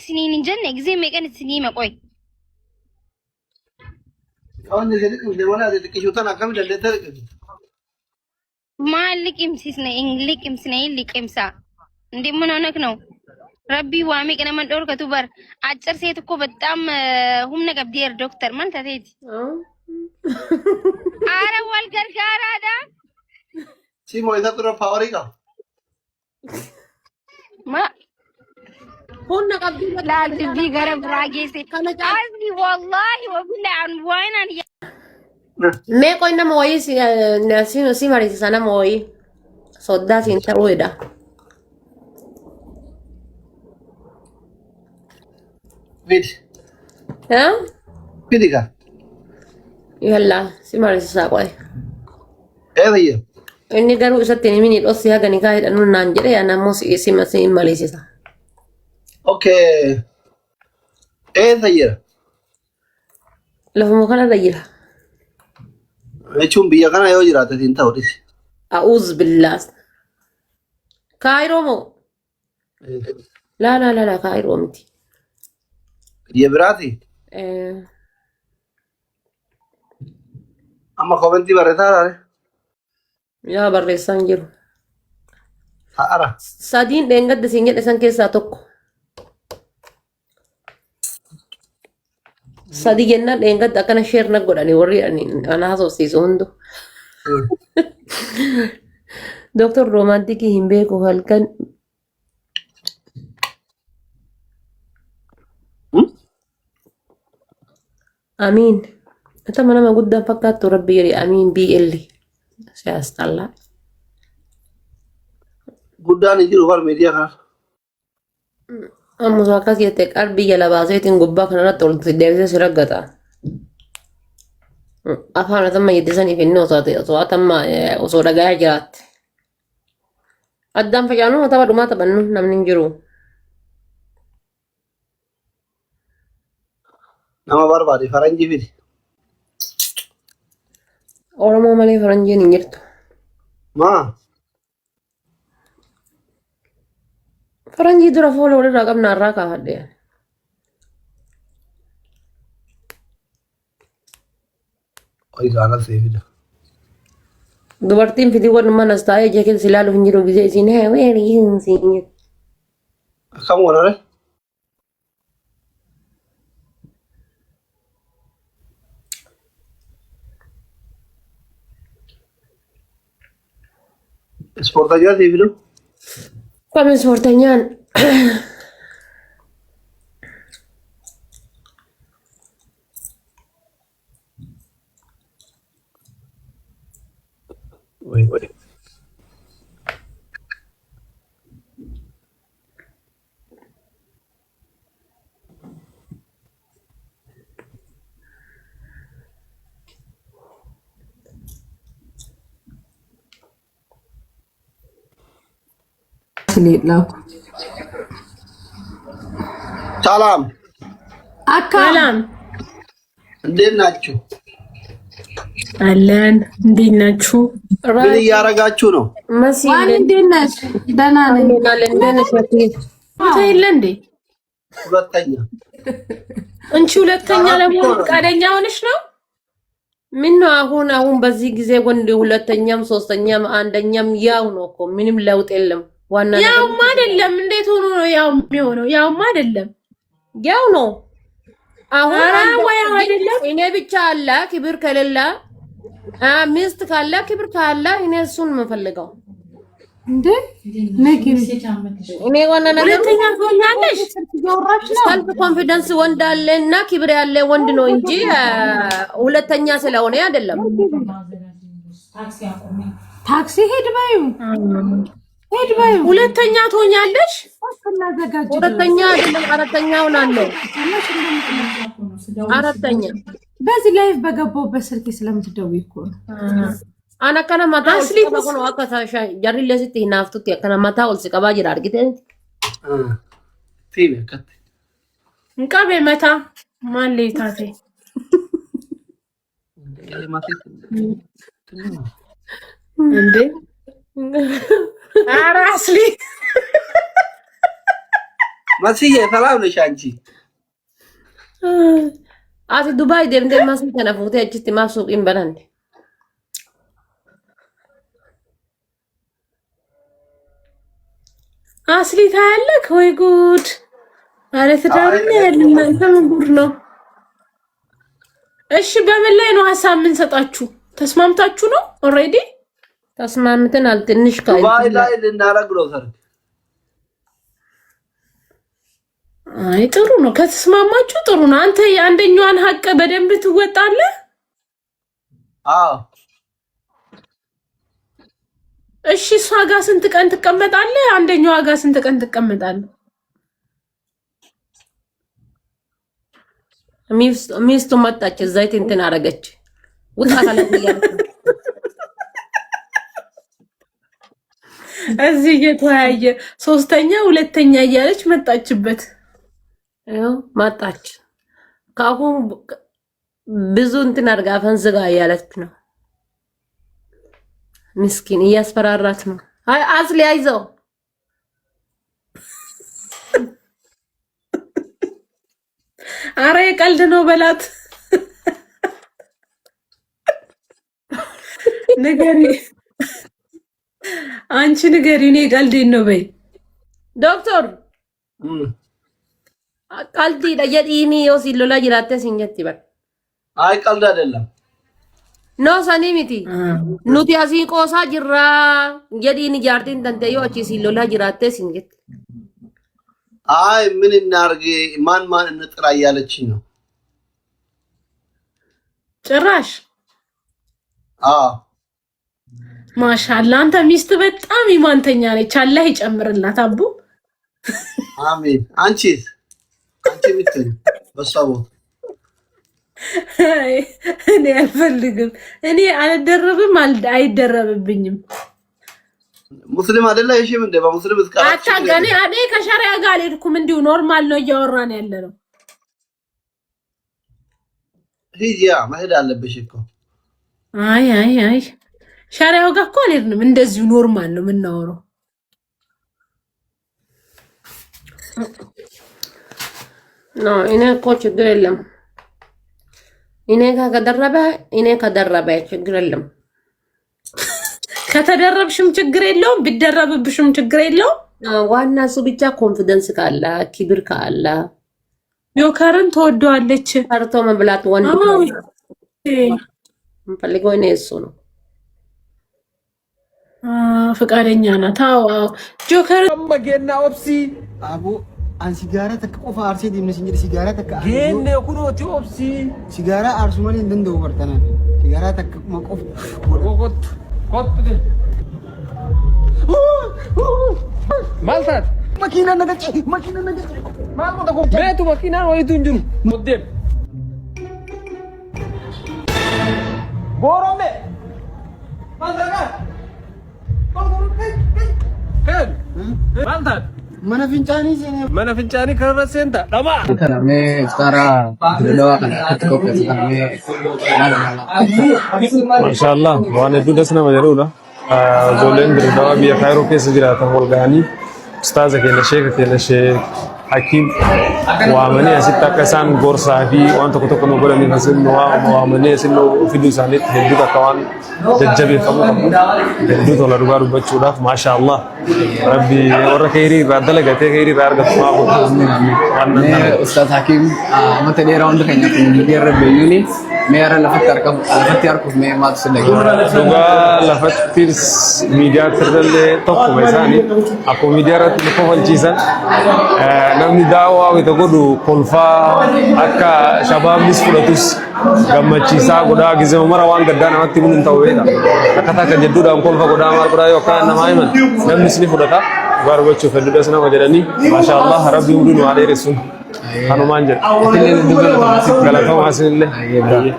سنين جنة زي ما كانت سنين ما قوي كمان نزلت من ولا هذا كي شو تنا كم دلته ما لك امسيسنا انجلك امسنا لك امسا ندي من هناك نو ربي وامي كنا من دور كتبر اجر سيتكو بتام هم نقبدير دكتور من تاتي ارا والغرغار هذا سي مو إذا ترى فاوريكا ما هون قبل لا تبي غرب راجيسي قصدي والله وبالله عن وين انا me koy na moy si si Marisa sana moy sodda sinta oida فيد ha فيديكا yalla si Marisa koy إيه ذي inni garu isatti ni minit ossi haga ni kai anu nan jere ana mo si Marisa أوكي إيه ذي lafu mo kala dayira أشوف بيا كنا يوجي رات تين تاوريس a'udhu billah kairo mo la kairo miti يبراتي أما كومنتي بريتها ya barreessan jiru أرا sadiin dheengadda siin jedhe san keessaa tokko sadii jennaan dheengadda akkana sheer na godhani warri ana haasofsiisu hundu Doktor romantikii hin beeku halkan amiin atama nama guddaan fakkaattu rabbi jedhi amiin BL siyaastallaa قدان يجي روبر ميديا كنا ammus akkas jette qarbii jala baaseetiin gubbaa kanarratti ol deebisee si raggata afaan atamma yeddisaniif inni osoo atamma osoo dhagayaa jiraatte addaan facaanuu tapha dhumaa taphannu namni hin jiru nama barbaade faranjii fidi oromoo malee faranjiin hin jirtu maa faranjii dura fuula walirraa qabna irraa kaafadhe oyi gaana seefida dubartiin fidii walumaan as taa'ee ija keessa ilaaluuf hin jiru gisee isiin haa weerii hin siin akkam wonore ispoortajaa seefidu Kami sortanyaan Wait. ሰላም አካላም እንዴት ናችሁ? አለን። እንዴት ናችሁ? ምን እያረጋችሁ ነው? ማን እንዴት ነሽ? ደህና ነኝ። የለ እንዴ ሁለተኛ እንቺ ሁለተኛ ለመሆን ፈቃደኛ ሆነሽ ነው? ምን ነው አሁን በዚህ ጊዜ ወንድ ሁለተኛም ሶስተኛም አንደኛም ያው ነው እኮ ምንም ለውጥ የለም። ዋና ያው አይደለም። እንዴት ሆኖ ነው ያው የሚሆነው? ያው አይደለም። ያው ነው አሁን ወይ አይደለም። እኔ ብቻ አለ ክብር ከሌለ ሚስት ካለ ክብር ካለ እኔ እሱን የምፈልገው እንዴ ነግሪ። እኔ ዋና ነገር ሁለተኛ ትሆኛለሽ። ሰልፍ ኮንፊደንስ ወንድ አለና ክብር ያለ ወንድ ነው እንጂ ሁለተኛ ስለሆነ አይደለም። ታክሲ ሄድ ባዩ ሁለተኛ ትሆኛለሽ። ሁለተኛ አይደለም አራተኛ ሆናለሁ። አራተኛ በዚህ ላይፍ በገባሁበት ስልክ ስለምትደውይ እኮ ነው። አና ከነ ማታ ነው አካታሻ ጃሪ ለሲቲ ናፍቱት ከነ ማታ ወልስ ቀባ ጅራ አርግተ ቲነ ከት እንቀበ መታ ማለይታቴ እንዴ አራስሊ መስዬ ሰላም ነሽ አንቺ? አቲ ዱባይ ደምደ ማስን ተነፉት እቺ ማሱቅ ይንበላንዲ አስሊታ ያለክ ወይ ጉድ! አረ ትዳርና ያለና ምን ጉድ ነው? እሺ በምን ላይ ነው ሐሳብ ምን ሰጣችሁ? ተስማምታችሁ ነው? ኦሬዲ ተስማምተናል። ትንሽ ዱባይ ላይ ልናረግ ነው ሰርግ። አይ ጥሩ ነው። ከተስማማችሁ ጥሩ ነው። አንተ የአንደኛዋን ሀቅ በደንብ ትወጣለህ? አዎ። እሺ እሷ ጋር ስንት ቀን ትቀመጣለህ? አንደኛዋ ጋር ስንት ቀን ትቀመጣለህ? ሚስቱ መጣች፣ ዘይት እንትን አረገች። ውጣ ካለች እዚህ እየተወያየ ሶስተኛ ሁለተኛ እያለች መጣችበት። ያው ማጣች። ካሁን ብዙ እንትን አድርጋ ፈንዝጋ እያለች ነው። ምስኪን እያስፈራራት ነው። አይ አዝሊ አይዘው አረ የቀልድ ነው በላት። ንገሪ አንቺ ንገሪ፣ እኔ ቀልዴን ነው በይ። ዶክተር ቀልዲ ለየዲኒ ዮሲሎላ ጅራቴ ሲንጀት ይበል። አይ ቀልድ አይደለም። ኖ ሰኒ ሚቲ ኑቲ አሲ ቆሳ ጅራ የዲኒ ጃርቲን ተንተዮ አቺ ሲሎላ ጅራቴ ሲንጀት። አይ ምን እናርግ ማን እንጥራ እያለችኝ ነው ጭራሽ። አዎ ማሻአላ አንተ ሚስት በጣም ኢማንተኛ ነች። አላህ ይጨምርላት አቡ። አሜን። አንቺ ምትኝ በሰው እኔ አልፈልግም። እኔ አልደረብም አይደረብብኝም። ሙስሊም አይደለ? እሺ ምን ደባ ሙስሊም እስካራ አታጋኔ እኔ ከሸሪያ ጋር አልሄድኩም። እንዲሁ ኖርማል ነው እያወራን ያለ ነው። ሂጂያ መሄድ አለብሽ እኮ። አይ ሸሪያው ጋር እኮ አልሄድንም። እንደዚሁ ኖርማል ነው የምናወራው። ኖ እኔ እኮ ችግር የለም። እኔ ከደረበ ችግር የለም። ከተደረብሽም ችግር የለውም፣ ቢደረብብሽም ችግር የለውም። ዋና እሱ ብቻ ኮንፊደንስ ካለ ክብር ካለ ዮከርን ተወደዋለች። ሰርቶ መብላት ወንድ ፈልገው እኔ እሱ ነው ፈቃደኛ ናት። አዎ ጆከር መገና ኦፕሲ አቡ አን ሲጋራ ተቆፋ አርሴ ዲምነሽ እንጂ ሲጋራ ተካ ገነ ኩኖቲ ኦፕሲ ሲጋራ አርሱማን እንደው ወርተና ሲጋራ ተቆፍ ወቆት ኮት ማልታት መኪና ነገጭ ማልቆ ተቆ ቤቱ መኪና ወይቱ እንጅሩ ሞዴል ቦሮሜ ማልታጋ ማልታት መነፍንጫኒ ከረሰንታ ደማ ተራሜ ስታራ ለዋ ከተቆፈ ተራሜ ማሻአላህ ዋነ ዱደስና መጀሩላ ዞለን ድርዳዋ ቢያ ካይሮ ኬስ ጅራታ ወልጋኒ ኡስታዝ ከነሼ hakim waamanii asitti akka isaan gorsaa fi waan tokko tokko nu godhanii kan waamanii asin fiduu isaaniitti hedduu akka waan jajjabeeffamu qabu hedduu tola dhugaa dubbachuudhaaf maasha Allah rabbi warra khairii irraa dalagatee khairii irraa argatu maa godhu ustaz hakim mata dheeraa hunda keenya kun miidiyaa beeyuni meera lafatti arkuuf mee maatu sillage dhugaa lafatti miidiyaa tirrallee tokkuma isaanii akkuma miidiyaa irratti nu kofalchiisan namni daawwaa wayita godhu kolfaa akka shabaabnis fudhatus gammachiisaa godhaa gizema mara waan gaddaa namatti himuun hin ta'u beeka akkataa kan jedhuudhaan kolfa godhaa maal godhaa yookaan namaa himan namnis ni fudhata dhugaa dubbachuuf hedduudhas nama jedhanii maasha Allah rabbi hunduu nu haa dheeressuun kanumaan jedha galatoomaa isinillee